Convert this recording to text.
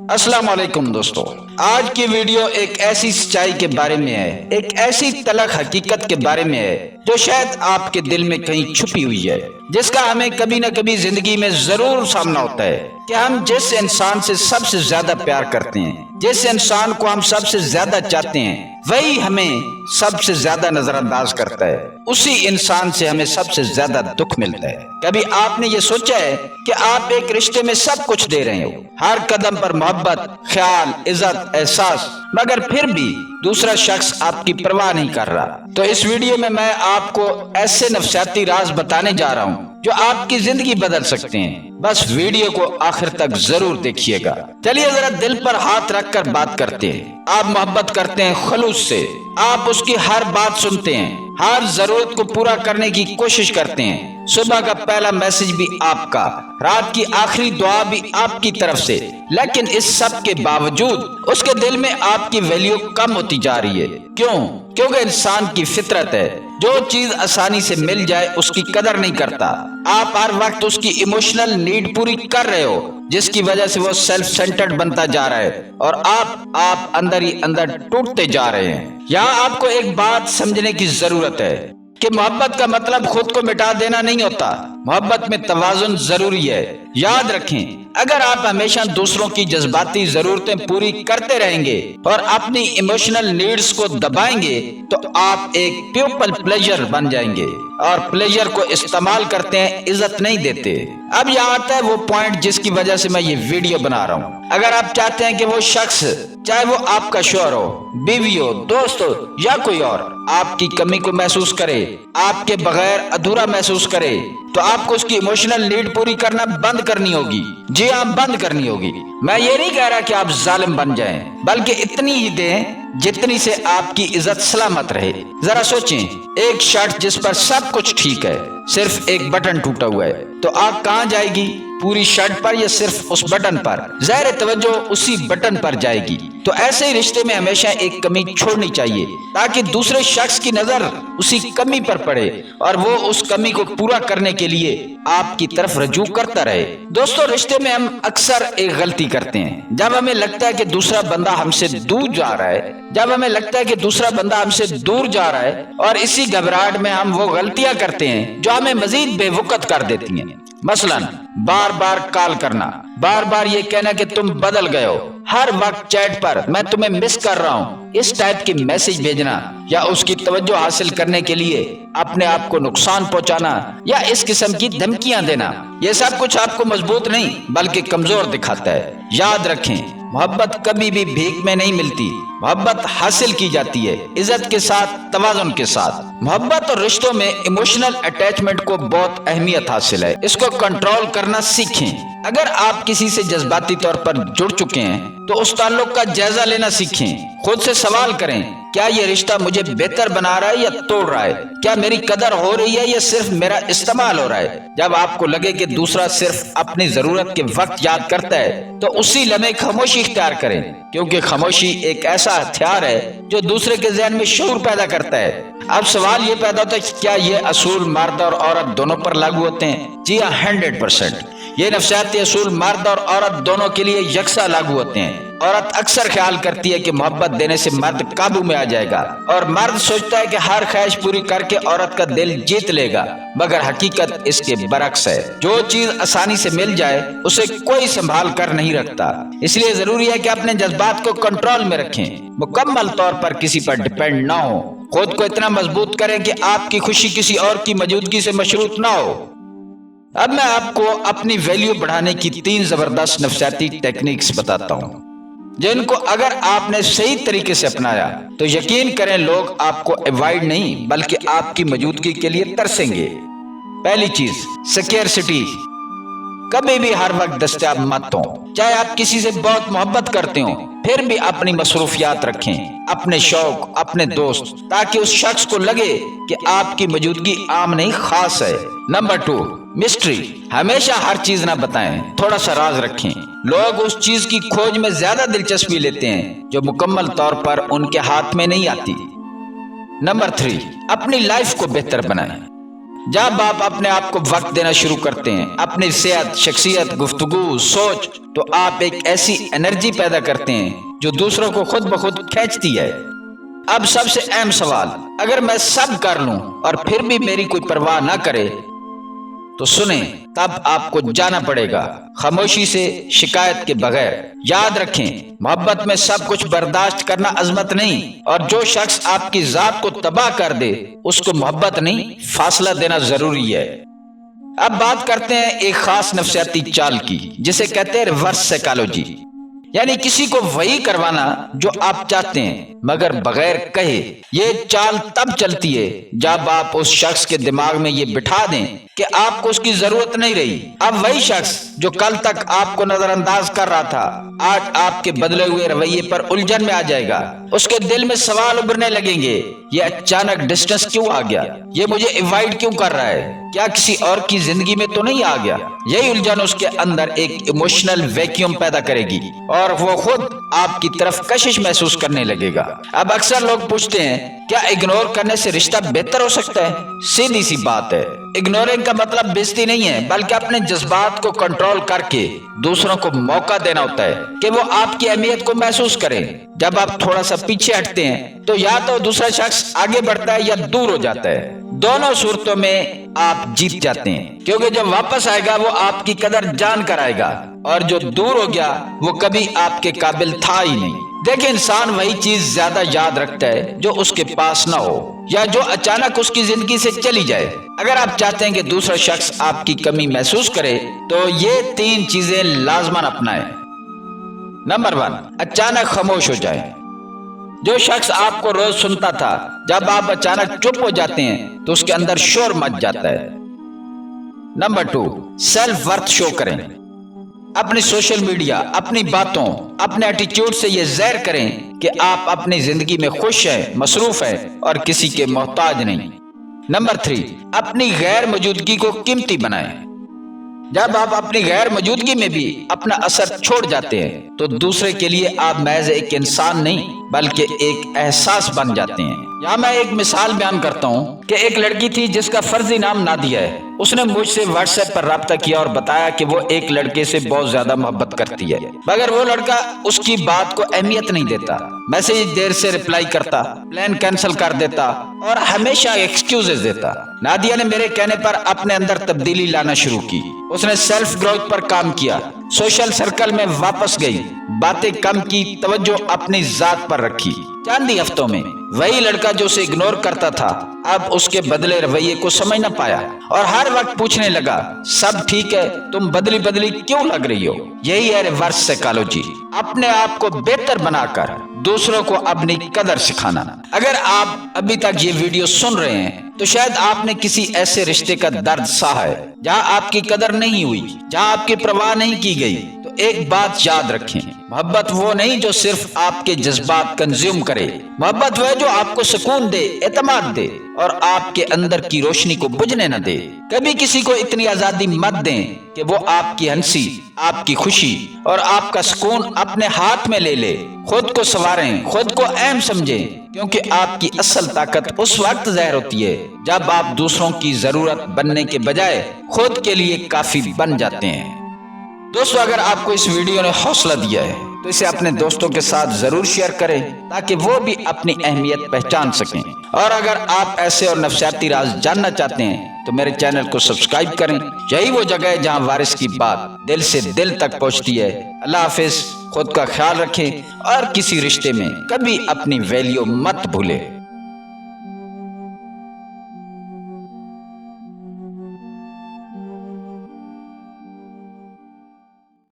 अस्सलाम वालेकुम दोस्तों, आज की वीडियो एक ऐसी सच्चाई के बारे में है, एक ऐसी तलख हकीकत के बारे में है जो शायद आपके दिल में कहीं छुपी हुई है, जिसका हमें कभी न कभी जिंदगी में जरूर सामना होता है कि हम जिस इंसान से सबसे ज्यादा प्यार करते हैं, जिस इंसान को हम सबसे ज्यादा चाहते हैं, वही हमें सबसे ज्यादा नजरअंदाज करता है। उसी इंसान से हमें सबसे ज्यादा दुख मिलता है। कभी आपने ये सोचा है कि आप एक रिश्ते में सब कुछ दे रहे हो, हर कदम पर मोहब्बत, ख्याल, इज्जत, एहसास, मगर फिर भी दूसरा शख्स आपकी परवाह नहीं कर रहा। तो इस वीडियो में मैं आपको ऐसे नफसियाती राज बताने जा रहा हूँ जो आपकी जिंदगी बदल सकते हैं। बस वीडियो को आखिर तक जरूर देखिएगा। चलिए जरा दिल पर हाथ रखकर बात करते हैं। आप मोहब्बत करते हैं खुलूस से, आप उसकी हर बात सुनते हैं, हर जरूरत को पूरा करने की कोशिश करते हैं। सुबह का पहला मैसेज भी आपका, रात की आखिरी दुआ भी आपकी तरफ से, लेकिन इस सब के बावजूद उसके दिल में आपकी वैल्यू कम होती जा रही है। क्यों? क्योंकि इंसान की फितरत है, जो चीज आसानी से मिल जाए उसकी कदर नहीं करता। आप हर वक्त उसकी इमोशनल नीड पूरी कर रहे हो, जिसकी वजह से वो सेल्फ सेंटर्ड बनता जा रहा है और आप अंदर ही अंदर टूटते जा रहे हैं। यहाँ आपको एक बात समझने की जरूरत है कि मोहब्बत का मतलब खुद को मिटा देना नहीं होता। मोहब्बत में तवाज़ुन जरूरी है। याद रखें, अगर आप हमेशा दूसरों की जज्बाती जरूरतें पूरी करते रहेंगे और अपनी इमोशनल नीड्स को दबाएंगे तो आप एक पीपल प्लेजर बन जाएंगे, और प्लेजर को इस्तेमाल करते हैं, इज्जत नहीं देते। अब यहाँ आता है वो पॉइंट जिसकी वजह से मैं ये वीडियो बना रहा हूँ। अगर आप चाहते हैं कि वो शख्स, चाहे वो आपका शौहर हो, बीवी हो, दोस्त हो या कोई और, आपकी कमी को महसूस करे, आपके बगैर अधूरा महसूस करे, तो आपको उसकी इमोशनल नीड पूरी करना बंद करनी होगी। जी हाँ, बंद करनी होगी। मैं ये नहीं कह रहा कि आप जालिम बन जाएं, बल्कि इतनी ही दें जितनी से आपकी इज्जत सलामत रहे। जरा सोचें, एक शर्ट जिस पर सब कुछ ठीक है, सिर्फ एक बटन टूटा हुआ है, तो आग कहाँ जाएगी? पूरी शर्ट पर या सिर्फ उस बटन पर? ज़ाहिर तवज्जो उसी बटन पर जाएगी। तो ऐसे ही रिश्ते में हमेशा एक कमी छोड़नी चाहिए ताकि दूसरे शख्स की नजर उसी कमी पर पड़े और वो उस कमी को पूरा करने के लिए आपकी तरफ रजू करता रहे। दोस्तों, रिश्ते में हम अक्सर एक गलती करते हैं। जब हमें लगता है कि दूसरा बंदा हमसे दूर जा रहा है, जब हमें लगता है कि दूसरा बंदा हमसे दूर जा रहा है, और इसी घबराहट में हम वो गलतियां करते हैं जो हमें मजीद बेवकूफ कर देती हैं। मसलन बार बार कॉल करना, बार बार ये कहना कि तुम बदल गए हो, हर वक्त चैट पर मैं तुम्हें मिस कर रहा हूँ, इस टाइप की मैसेज भेजना, या उसकी तवज्जो हासिल करने के लिए अपने आप को नुकसान पहुँचाना, या इस किस्म की धमकियां देना, ये सब कुछ आपको मजबूत नहीं बल्कि कमजोर दिखाता है। याद रखें, मोहब्बत कभी भी भीख में नहीं मिलती। मोहब्बत हासिल की जाती है इज्जत के साथ, तवाज़ुन के साथ। मोहब्बत और रिश्तों में इमोशनल अटैचमेंट को बहुत अहमियत हासिल है। इसको कंट्रोल करना सीखें। अगर आप किसी से जज्बाती तौर पर जुड़ चुके हैं तो उस ताल्लुक का जायजा लेना सीखें। खुद से सवाल करें, क्या ये रिश्ता मुझे बेहतर बना रहा है या तोड़ रहा है? क्या मेरी कदर हो रही है या सिर्फ मेरा इस्तेमाल हो रहा है? जब आपको लगे कि दूसरा सिर्फ अपनी जरूरत के वक्त याद करता है तो उसी लम्हे खामोशी इख्तियार करें, क्योंकि खामोशी एक ऐसा हथियार है जो दूसरे के ज़हन में शऊर पैदा करता है। अब सवाल ये पैदा होता है कि क्या ये असूल मर्द और औरत दोनों पर लागू होते हैं? जी हाँ, 100%। ये नफसियाती असूल मर्द और औरत दोनों के लिए यकसा लागू होते हैं। औरत अक्सर ख्याल करती है कि मोहब्बत देने से मर्द काबू में आ जाएगा, और मर्द सोचता है कि हर ख्वाहिश पूरी करके औरत का दिल जीत लेगा, मगर हकीकत इसके बरक्स है। जो चीज आसानी से मिल जाए उसे कोई संभाल कर नहीं रखता। इसलिए जरूरी है कि अपने जज्बात को कंट्रोल में रखें, मुकम्मल तौर पर किसी पर डिपेंड ना हो। खुद को इतना मजबूत करें कि आपकी खुशी किसी और की मौजूदगी से मशरूत ना हो। अब मैं आपको अपनी वैल्यू बढ़ाने की 3 जबरदस्त नफसियाती टेक्निक्स बताता हूँ, जिनको अगर आपने सही तरीके से अपनाया तो यकीन करें लोग आपको अवॉइड नहीं बल्कि आपकी मौजूदगी के लिए तरसेंगे। पहली चीज, सिक्योरिटी। कभी भी हर वक्त दस्तयाब मत हो। चाहे आप किसी से बहुत मोहब्बत करते हो, फिर भी अपनी मसरूफियात रखें, अपने शौक, अपने दोस्त, ताकि उस शख्स को लगे कि आपकी मौजूदगी आम नहीं खास है। Number 2, mystery. हमेशा हर चीज ना बताएं, थोड़ा सा राज रखें। लोग उस चीज की खोज में ज्यादा दिलचस्पी लेते हैं जो मुकम्मल तौर पर उनके हाथ में नहीं आती। नंबर 3, अपनी लाइफ को बेहतर बनाएं। جب آپ اپنے آپ کو وقت دینا شروع کرتے ہیں، اپنی صحت، شخصیت، گفتگو، سوچ، تو آپ ایک ایسی انرجی پیدا کرتے ہیں جو دوسروں کو خود بخود کھینچتی ہے۔ اب سب سے اہم سوال، اگر میں سب کر لوں اور پھر بھی میری کوئی پرواہ نہ کرے تو سنیں، تب آپ کو جانا پڑے گا خاموشی سے، شکایت کے بغیر۔ یاد رکھیں، محبت میں سب کچھ برداشت کرنا عظمت نہیں، اور جو شخص آپ کی ذات کو تباہ کر دے اس کو محبت نہیں، فاصلہ دینا ضروری ہے۔ اب بات کرتے ہیں ایک خاص نفسیاتی چال کی، جسے کہتے ہیں ریورس سائیکالوجی، یعنی کسی کو وہی کروانا جو آپ چاہتے ہیں مگر بغیر کہے۔ یہ چال تب چلتی ہے جب آپ اس شخص کے دماغ میں یہ بٹھا دیں کہ آپ کو اس کی ضرورت نہیں رہی۔ اب وہی شخص جو کل تک آپ کو نظر انداز کر رہا تھا، آج آپ کے بدلے ہوئے رویے پر الجھن میں آ جائے گا۔ اس کے دل میں سوال ابھرنے لگیں گے، یہ اچانک ڈسٹنس کیوں آ گیا؟ یہ مجھے ایوائڈ کیوں کر رہا ہے؟ کیا کسی اور کی زندگی میں تو نہیں آ گیا؟ یہی الجھن اس کے اندر ایک ایموشنل ویکیوم پیدا کرے گی اور وہ خود آپ کی طرف کشش محسوس کرنے لگے گا۔ اب اکثر لوگ پوچھتے ہیں، کیا اگنور کرنے سے رشتہ بہتر ہو سکتا ہے؟ سیدھی سی بات ہے، اگنورنگ کا مطلب بےعزتی نہیں ہے، بلکہ اپنے جذبات کو کنٹرول کر کے دوسروں کو موقع دینا ہوتا ہے کہ وہ آپ کی اہمیت کو محسوس کریں۔ جب آپ تھوڑا سا پیچھے ہٹتے ہیں تو یا تو دوسرا شخص آگے بڑھتا ہے یا دور ہو جاتا ہے۔ دونوں صورتوں میں آپ جیت جاتے ہیں، کیونکہ جو واپس آئے گا وہ آپ کی قدر جان کر آئے گا، اور جو دور ہو گیا وہ کبھی آپ کے قابل تھا ہی نہیں۔ دیکھیں، انسان وہی چیز زیادہ یاد رکھتا ہے جو اس کے پاس نہ ہو یا جو اچانک اس کی زندگی سے چلی جائے۔ اگر آپ چاہتے ہیں کہ دوسرا شخص آپ کی کمی محسوس کرے تو یہ 3 چیزیں لازماً اپنائیں۔ نمبر 1، اچانک خاموش ہو جائیں۔ جو شخص آپ کو روز سنتا تھا، جب آپ اچانک چپ ہو جاتے ہیں تو اس کے اندر شور مچ جاتا ہے۔ نمبر 2، سیلف ورتھ شو کریں۔ اپنی سوشل میڈیا، اپنی باتوں، اپنے ایٹیچیوڈ سے یہ ظاہر کریں کہ آپ اپنی زندگی میں خوش ہیں، مصروف ہیں اور کسی کے محتاج نہیں۔ نمبر 3، اپنی غیر موجودگی کو قیمتی بنائیں۔ جب آپ اپنی غیر موجودگی میں بھی اپنا اثر چھوڑ جاتے ہیں تو دوسرے کے لیے آپ محض ایک انسان نہیں بلکہ ایک احساس بن جاتے ہیں۔ یہاں میں ایک مثال بیان کرتا ہوں کہ ایک لڑکی تھی جس کا فرضی نام نادیہ ہے۔ اس نے مجھ سے واٹس ایپ پر رابطہ کیا اور بتایا کہ وہ ایک لڑکے سے بہت زیادہ محبت کرتی ہے، مگر وہ لڑکا اس کی بات کو اہمیت نہیں دیتا، میسج دیر سے رپلائی کرتا، پلان کینسل کر دیتا اور ہمیشہ ایکسکیوزز دیتا۔ نادیہ نے میرے کہنے پر اپنے اندر تبدیلی لانا شروع کی۔ اس نے سیلف گروتھ پر کام کیا، سوشل سرکل میں واپس گئی، باتیں کم کی، توجہ اپنی ذات پر رکھی۔ چند ہی ہفتوں میں وہی لڑکا جو اسے اگنور کرتا تھا اب اس کے بدلے رویے کو سمجھ نہ پایا اور ہر وقت پوچھنے لگا، سب ٹھیک ہے؟ تم بدلی کیوں لگ رہی ہو؟ یہی ہے ریورس سائیکالوجی، اپنے آپ کو بہتر بنا کر دوسروں کو اپنی قدر سکھانا۔ اگر آپ ابھی تک یہ ویڈیو سن رہے ہیں تو شاید آپ نے کسی ایسے رشتے کا درد سہا ہے جہاں آپ کی قدر نہیں ہوئی، جہاں آپ کی پرواہ نہیں کی گئی۔ تو ایک بات یاد رکھیں، محبت وہ نہیں جو صرف آپ کے جذبات کنزیوم کرے، محبت وہ ہے جو آپ کو سکون دے، اعتماد دے اور آپ کے اندر کی روشنی کو بجھنے نہ دے۔ کبھی کسی کو اتنی آزادی مت دیں کہ وہ آپ کی ہنسی، آپ کی خوشی اور آپ کا سکون اپنے ہاتھ میں لے لے۔ خود کو سنواریں، خود کو اہم سمجھیں، کیونکہ آپ کی اصل طاقت اس وقت ظاہر ہوتی ہے جب آپ دوسروں کی ضرورت بننے کے بجائے خود کے لیے کافی بن جاتے ہیں۔ دوستو، اگر آپ کو اس ویڈیو نے حوصلہ دیا ہے تو اسے اپنے دوستوں کے ساتھ ضرور شیئر کریں تاکہ وہ بھی اپنی اہمیت پہچان سکیں، اور اگر آپ ایسے اور نفسیاتی راز جاننا چاہتے ہیں تو میرے چینل کو سبسکرائب کریں۔ یہی وہ جگہ ہے جہاں وارث کی بات دل سے دل تک پہنچتی ہے۔ اللہ حافظ، خود کا خیال رکھیں اور کسی رشتے میں کبھی اپنی ویلیو مت بھولیں۔